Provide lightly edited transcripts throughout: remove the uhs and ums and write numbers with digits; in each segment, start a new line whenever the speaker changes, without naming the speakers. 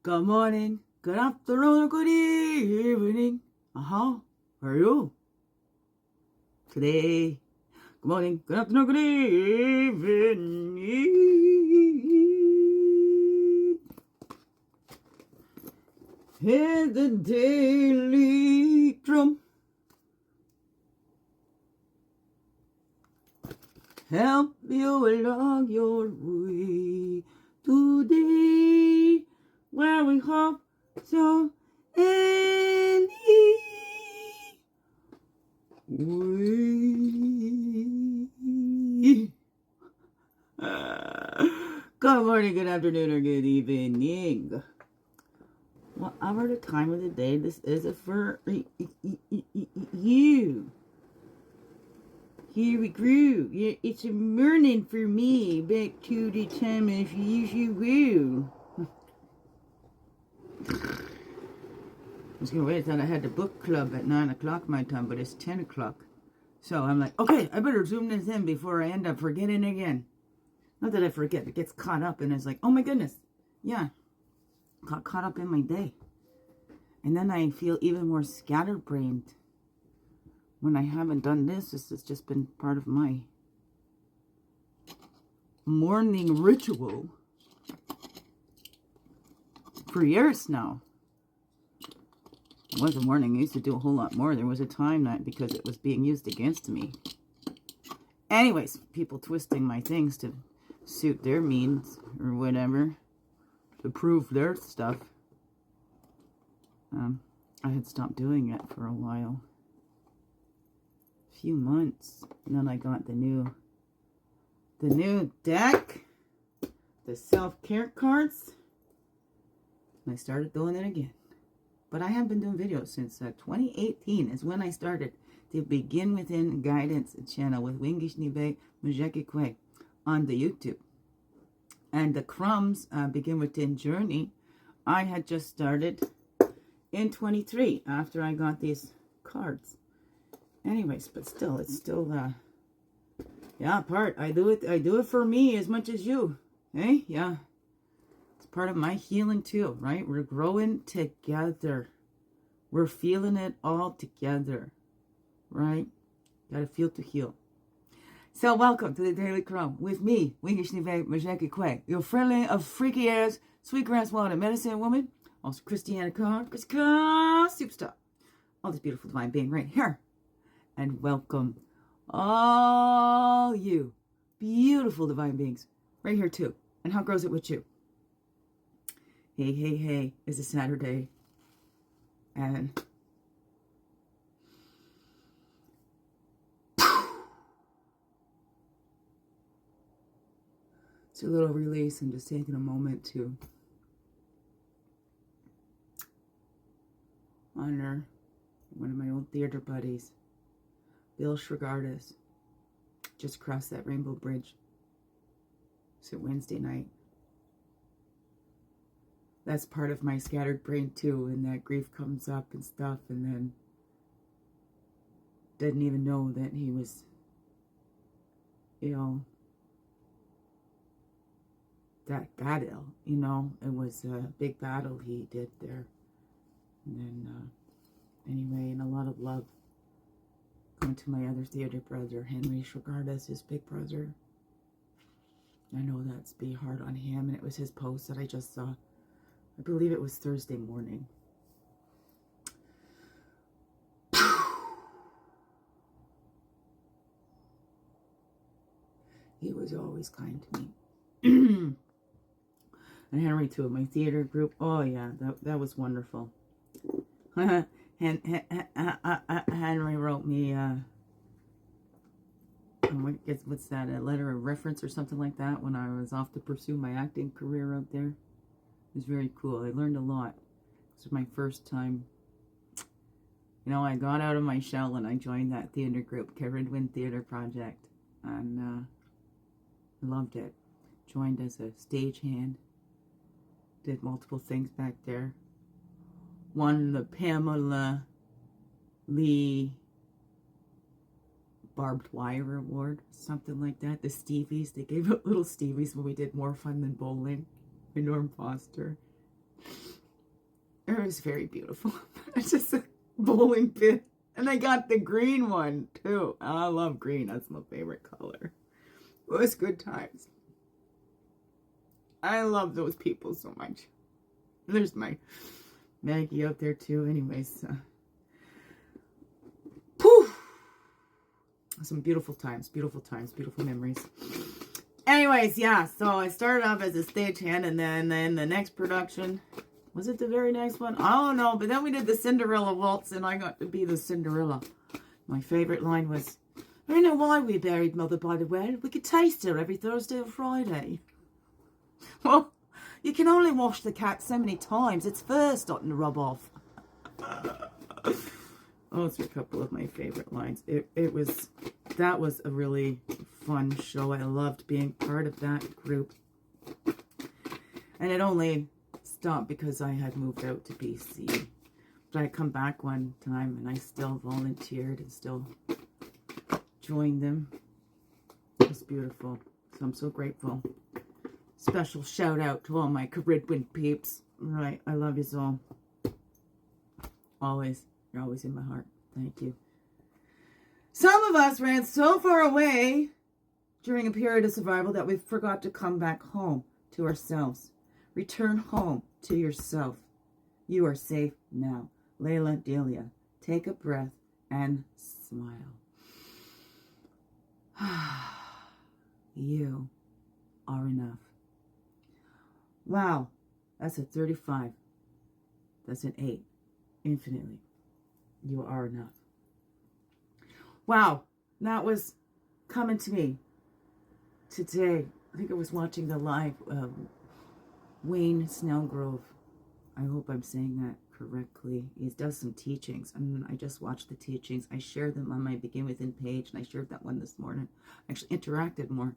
Good morning, good afternoon, or good evening. How are you? Today, good morning, good afternoon, good evening. Here's the daily CRUMB. Help you along your way today, where we hope so and good morning, good afternoon, or good evening. Whatever the time of the day this is for you. Here we grew. It's a morning for me. Back to the time as usual. I was gonna wait. I thought I had the book club at 9 o'clock my time, but it's 10 o'clock. So I'm like, okay, I better zoom this in before I end up forgetting again. Not that I forget, it gets caught up and it's like, oh my goodness. Yeah. Got caught up in my day. And then I feel even more scatterbrained. When I haven't done this has just been part of my morning ritual for years now. It was a morning. I used to do a whole lot more. There was a time that because it was being used against me. Anyways, people twisting my things to suit their means or whatever, to prove their stuff. I had stopped doing it for a while. Few months, and then I got the new deck, the self-care cards, and I started doing it again. But I have been doing videos since 2018 is when I started the Begin Within Guidance channel with Wingishnibe Mujekikwe on the YouTube. And the CRUMB's Begin Within Journey I had just started in 23 after I got these cards. Anyways, but still, it's still, yeah, I do it for me as much as you, hey, yeah, it's part of my healing too, right? We're growing together, we're feeling it all together, right? Gotta feel to heal. So welcome to the Daily CRUMB with me, Wingishnive Majekikwe, your friendly of freaky ass, sweetgrass water medicine woman, also Christianna Carr, superstar, all this beautiful divine being right here. And welcome all you beautiful divine beings right here too. And how grows it with you? Hey, hey, hey, it's a Saturday. And it's a little release and just taking a moment to honor one of my old theater buddies, Bill Shregardis, just crossed that rainbow bridge. So Wednesday night. That's part of my scattered brain too, and that grief comes up and stuff, and then didn't even know that he was ill. That ill, you know. It was a big battle he did there. And then, anyway, and a lot of love going to my other theater brother, Henry Shregardis, his big brother. I know that's be hard on him, and it was his post that I just saw. I believe it was Thursday morning. He was always kind to me. And Henry too, my theater group. Oh yeah, that was wonderful. Henry wrote me, what's that, a letter of reference or something like that when I was off to pursue my acting career out there. It was very cool. I learned a lot. This was my first time. You know, I got out of my shell and I joined that theater group, Carridwin Theater Project. And I loved it. Joined as a stagehand. Did multiple things back there. Won the Pamela Lee Barbed Wire Award, something like that. The Stevies, they gave out little Stevies when we did More Fun Than Bowling by Norm Foster. It was very beautiful. It's just a bowling pin. And I got the green one, too. I love green. That's my favorite color. It was good times. I love those people so much. There's my Maggie out there, too. Anyways. Poof! Some beautiful times, beautiful memories. Anyways, yeah. So I started off as a stagehand, and then the next production... Was it the very next one? I don't know. But then we did the Cinderella waltz, and I got to be the Cinderella. My favorite line was, I don't know why we buried Mother by the well. We could taste her every Thursday or Friday. Well, you can only wash the cat so many times. Its fur's starting to rub off. Those are a couple of my favorite lines. That was a really fun show. I loved being part of that group. And it only... stopped because I had moved out to BC. But I come back one time and I still volunteered and still joined them. It was beautiful. So I'm so grateful. Special shout out to all my Caribbean peeps. Right, I love you all. Always. You're always in my heart. Thank you. Some of us ran so far away during a period of survival that we forgot to come back home to ourselves. Return home to yourself. You are safe now. Lalah Delia. Take a breath and smile. You are enough. Wow. That's a 35. That's an 8. Infinitely. You are enough. Wow. That was coming to me today. I think I was watching the live Wayne Snellgrove. I hope I'm saying that correctly. He does some teachings, and I just watched the teachings. I shared them on my Begin Within page, and I shared that one this morning. I actually interacted more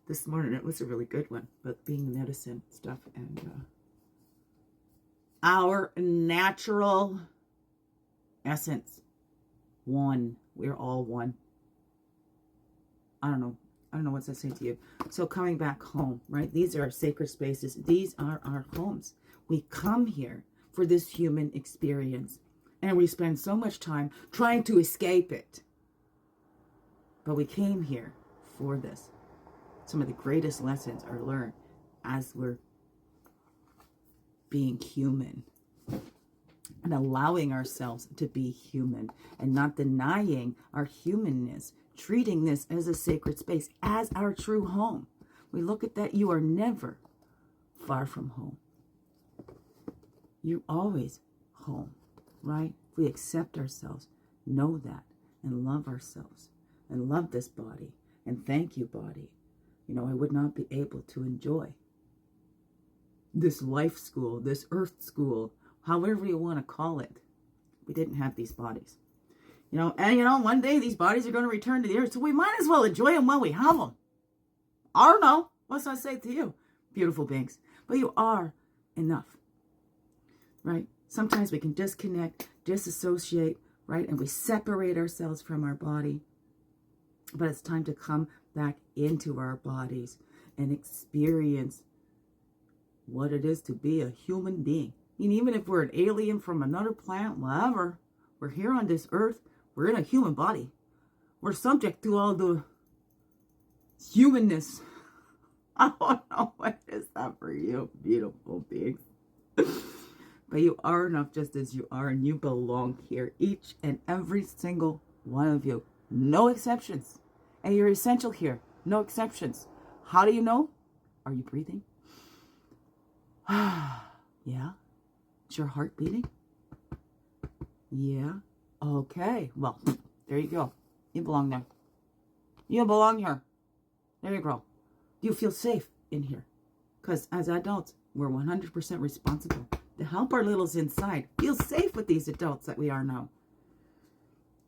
this morning. It was a really good one, but being medicine stuff and our natural essence. One. We're all one. I don't know what to say to you. So coming back home, right? These are our sacred spaces. These are our homes. We come here for this human experience. And we spend so much time trying to escape it. But we came here for this. Some of the greatest lessons are learned as we're being human. And allowing ourselves to be human. And not denying our humanness. Treating this as a sacred space, as our true home. We look at that. You are never far from home. You're always home, right? If we accept ourselves, know that, and love ourselves, and love this body, and thank you, body. You know, I would not be able to enjoy this life school, this earth school, however you want to call it. We didn't have these bodies. You know, and you know, one day these bodies are going to return to the earth, so we might as well enjoy them while we have them. I don't know. What's I say to you, beautiful beings? But you are enough, right? Sometimes we can disconnect, disassociate, right? And we separate ourselves from our body. But it's time to come back into our bodies and experience what it is to be a human being. And even if we're an alien from another planet, whatever, we're here on this earth. We're in a human body. We're subject to all the humanness. I don't know what is that for you, beautiful beings. But you are enough just as you are, and you belong here. Each and every single one of you. No exceptions. And you're essential here. No exceptions. How do you know? Are you breathing? Yeah? Is your heart beating? Yeah? Okay. Well, there you go. You belong there. You belong here. There you go. Do you feel safe in here? Because as adults, we're 100% responsible to help our littles inside feel safe with these adults that we are now.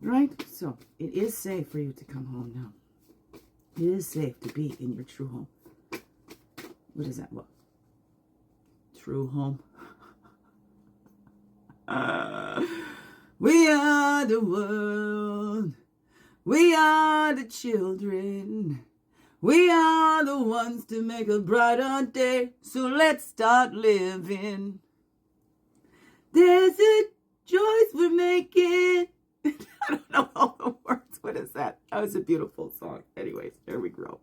Right? So, it is safe for you to come home now. It is safe to be in your true home. What is that? What? True home. We are the world. We are the children. We are the ones to make a brighter day. So let's start living. There's a choice we're making. I don't know all the words. What is that? That was a beautiful song. Anyways, there we go.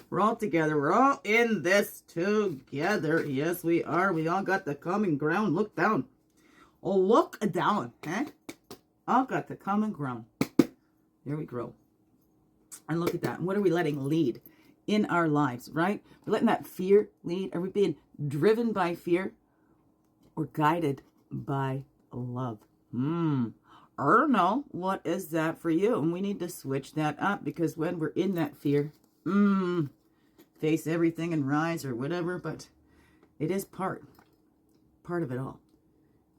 We're all together. We're all in this together. Yes, we are. We all got the common ground. Look down. Oh, look down. Eh? All got the common ground. There we go. And look at that. And what are we letting lead in our lives, right? We're letting that fear lead. Are we being driven by fear or guided by love? I don't know. What is that for you? And we need to switch that up, because when we're in that fear, face everything and rise or whatever, but it is part of it all.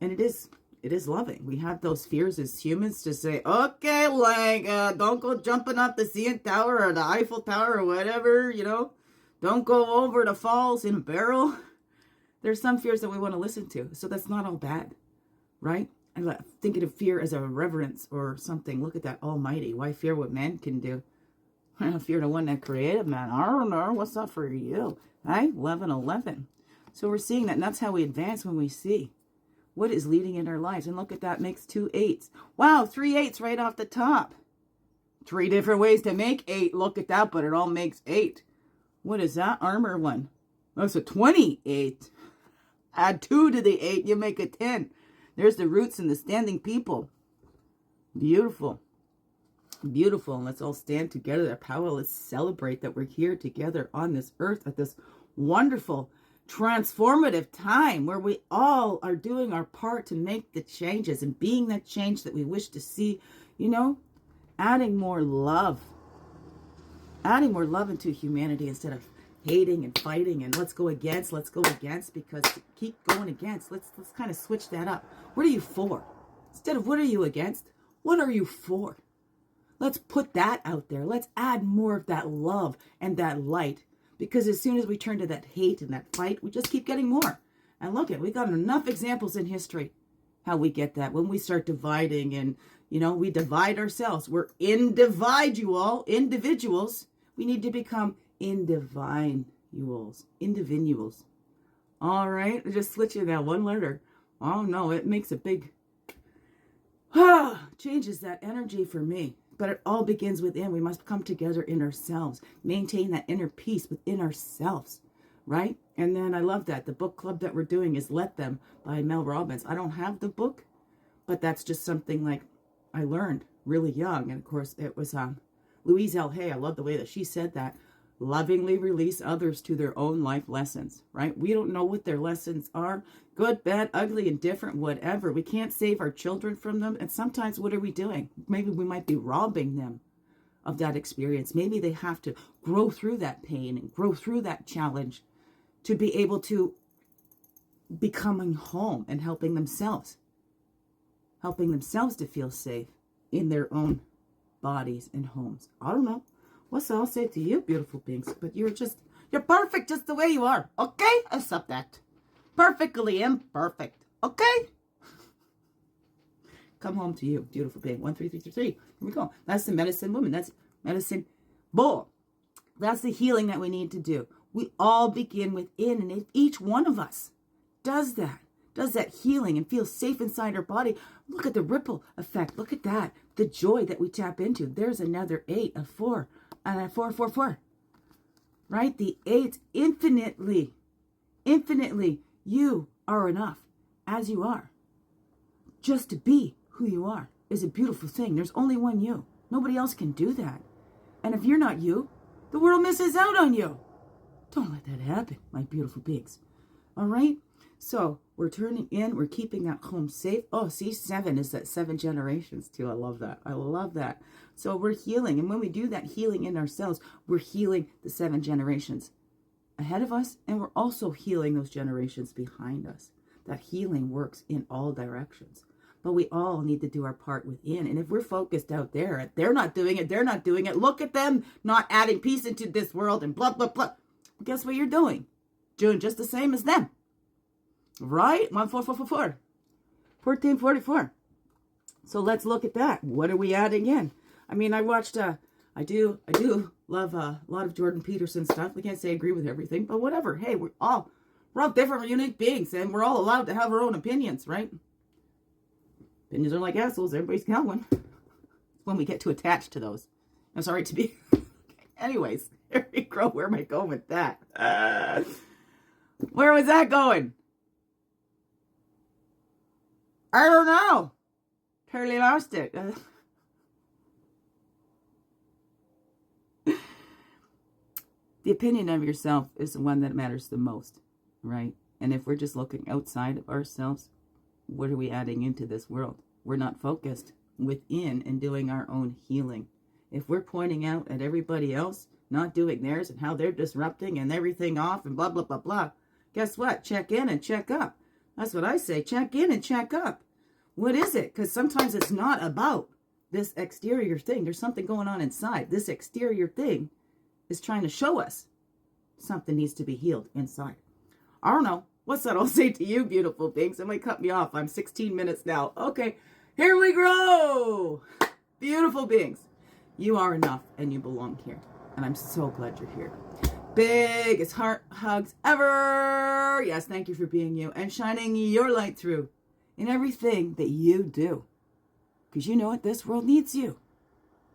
And it is loving. We have those fears as humans to say, okay, like, don't go jumping off the CN Tower or the Eiffel Tower or whatever, you know. Don't go over the falls in a barrel. There's some fears that we want to listen to. So that's not all bad, right? I think of fear as a reverence or something. Look at that Almighty. Why fear what man can do? I fear the one that created man. I don't know. What's up for you? Right? 11:11. So we're seeing that, and that's how we advance when we see what is leading in our lives. And look at that, makes 2 8s. Wow, 3 8s right off the top. 3 different ways to make 8. Look at that, but it all makes 8. What is that? Armor one. That's a 28. Add 2 to the 8, you make a 10. There's the roots and the standing people. Beautiful. Beautiful. And let's all stand together. That power. Let's celebrate that we're here together on this earth at this wonderful, transformative time where we all are doing our part to make the changes and being that change that we wish to see. You know, adding more love. Adding more love into humanity instead of hating and fighting and let's go against, because to keep going against, let's kind of switch that up. What are you for? Instead of what are you against, what are you for? Let's put that out there. Let's add more of that love and that light, because as soon as we turn to that hate and that fight, we just keep getting more. And look at, we got enough examples in history how we get that when we start dividing and, you know, we divide ourselves. We're individuals. We need to become individuals. All right, just switching that one letter. Oh no, it makes a big changes that energy for me. But it all begins within. We must come together in ourselves, maintain that inner peace within ourselves, right? And then I love that the book club that we're doing is Let Them by Mel Robbins. I don't have the book, but that's just something like I learned really young. And of course it was Louise L. Hay. I love the way that she said that. Lovingly release others to their own life lessons, right? We don't know what their lessons are. Good, bad, ugly, indifferent, whatever. We can't save our children from them. And sometimes what are we doing? Maybe we might be robbing them of that experience. Maybe they have to grow through that pain and grow through that challenge to be able to becoming home and helping themselves to feel safe in their own bodies and homes. I don't know. What's I'll say to you, beautiful beings? But you're perfect just the way you are. Okay? Accept that. Perfectly imperfect. Okay? Come home to you, beautiful being. 1, 3, 3, 3, 3. Here we go. That's the medicine woman. That's medicine bull. That's the healing that we need to do. We all begin within, and if each one of us does that healing and feels safe inside our body, look at the ripple effect. Look at that. The joy that we tap into. There's another 8, a 4. And a 4, 4, 4, right? The 8, infinitely, you are enough as you are. Just to be who you are is a beautiful thing. There's only one you. Nobody else can do that. And if you're not you, the world misses out on you. Don't let that happen, my beautiful beings. All right? So we're turning in. We're keeping that home safe. Oh, see, 7 is that 7 generations too. I love that. I love that. So we're healing. And when we do that healing in ourselves, we're healing the 7 generations ahead of us. And we're also healing those generations behind us. That healing works in all directions. But we all need to do our part within. And if we're focused out there, they're not doing it. Look at them not adding peace into this world and blah, blah, blah. Guess what you're doing? Doing just the same as them. Right? 1, 4, 4, 4, 4. 1444. So let's look at that. What are we adding in? I mean, I watched, I do love a lot of Jordan Peterson stuff. I can't say I agree with everything, but whatever. Hey, we're all different, unique beings, and we're all allowed to have our own opinions, right? Opinions are like assholes. Everybody's got one. When we get too attached to those. I'm sorry to be... Anyways, here we go. Where am I going with that? Where was that going? I don't know. Totally lost it. The opinion of yourself is the one that matters the most, right? And if we're just looking outside of ourselves, what are we adding into this world? We're not focused within and doing our own healing. If we're pointing out at everybody else not doing theirs and how they're disrupting and everything off and blah, blah, blah, blah, guess what? Check in and check up. That's what I say. Check in and check up. What is it? Because sometimes it's not about this exterior thing. There's something going on inside. This exterior thing is trying to show us something needs to be healed inside. I don't know. What's that I'll say to you, beautiful beings? Somebody cut me off. I'm 16 minutes now. Okay, here we go. Beautiful beings. You are enough and you belong here. And I'm so glad you're here. Biggest heart hugs ever. Yes, thank you for being you and shining your light through in everything that you do. Because you know what? This world needs you.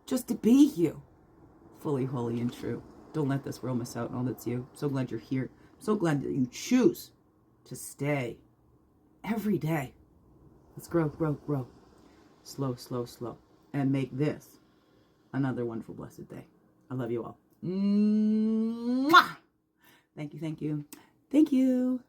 Just to be you. Fully, holy, and true. Don't let this world miss out on all that's you. So glad you're here. So glad that you choose to stay every day. Let's grow, grow, grow. Slow, slow, slow. And make this another wonderful, blessed day. I love you all. Mwah! Thank you, thank you. Thank you.